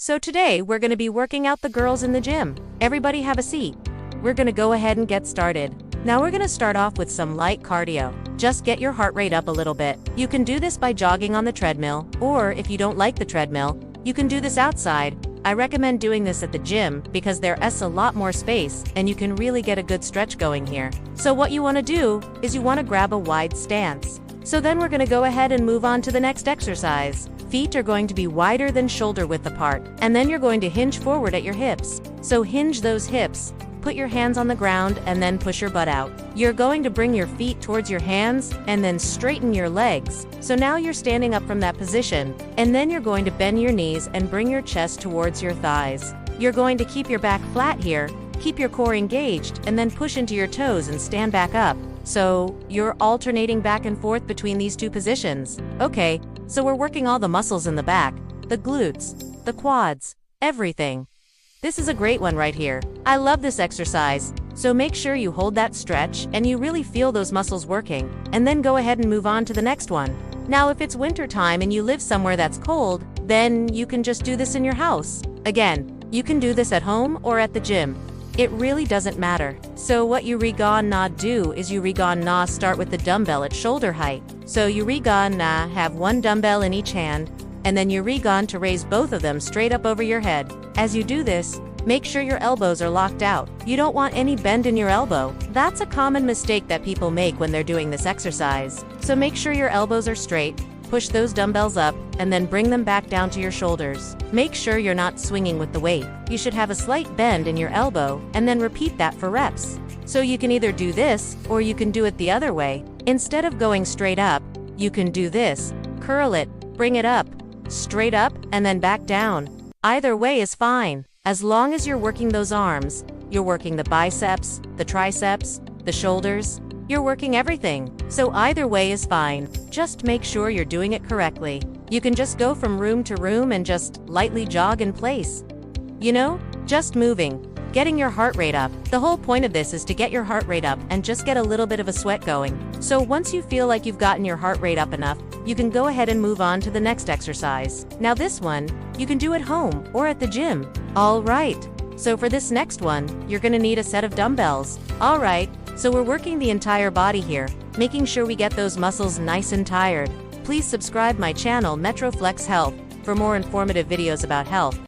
So today we're going to be working out the girls in the gym. Everybody have a seat. We're going to go ahead and get started. Now we're going to start off with some light cardio. Just get your heart rate up a little bit. You can do this by jogging on the treadmill, or if you don't like the treadmill, you can do this outside. I recommend doing this at the gym because there's a lot more space and you can really get a good stretch going here. So what you want to do is you want to grab a wide stance. So then we're going to go ahead and move on to the next exercise. Feet are going to be wider than shoulder width apart, and then you're going to hinge forward at your hips. So hinge those hips, put your hands on the ground, and then push your butt out. You're going to bring your feet towards your hands, and then straighten your legs. So now you're standing up from that position, and then you're going to bend your knees and bring your chest towards your thighs. You're going to keep your back flat here, keep your core engaged, and then push into your toes and stand back up. So you're alternating back and forth between these two positions. Okay. So we're working all the muscles in the back, the glutes, the quads, everything. This is a great one right here. I love this exercise. So make sure you hold that stretch and you really feel those muscles working, and then go ahead and move on to the next one. Now if it's winter time and you live somewhere that's cold, then you can just do this in your house. Again, you can do this at home or at the gym. It really doesn't matter. So what you na do is you na start with the dumbbell at shoulder height. So you na have one dumbbell in each hand, and then you to raise both of them straight up over your head. As you do this, make sure your elbows are locked out. You don't want any bend in your elbow. That's a common mistake that people make when they're doing this exercise. So make sure your elbows are straight. Push those dumbbells up, and then bring them back down to your shoulders. Make sure you're not swinging with the weight. You should have a slight bend in your elbow, and then repeat that for reps. So you can either do this, or you can do it the other way. Instead of going straight up, you can do this. Curl it, bring it up, straight up, and then back down. Either way is fine. As long as you're working those arms, you're working the biceps, the triceps, the shoulders, you're working everything. So either way is fine. Just make sure you're doing it correctly. You can just go from room to room and just lightly jog in place. You know, just moving, getting your heart rate up. The whole point of this is to get your heart rate up and just get a little bit of a sweat going. So once you feel like you've gotten your heart rate up enough, you can go ahead and move on to the next exercise. Now this one, you can do at home or at the gym. All right. So for this next one, you're gonna need a set of dumbbells. All right. So we're working the entire body here, making sure we get those muscles nice and tired. Please subscribe my channel Metroflex Health for more informative videos about health.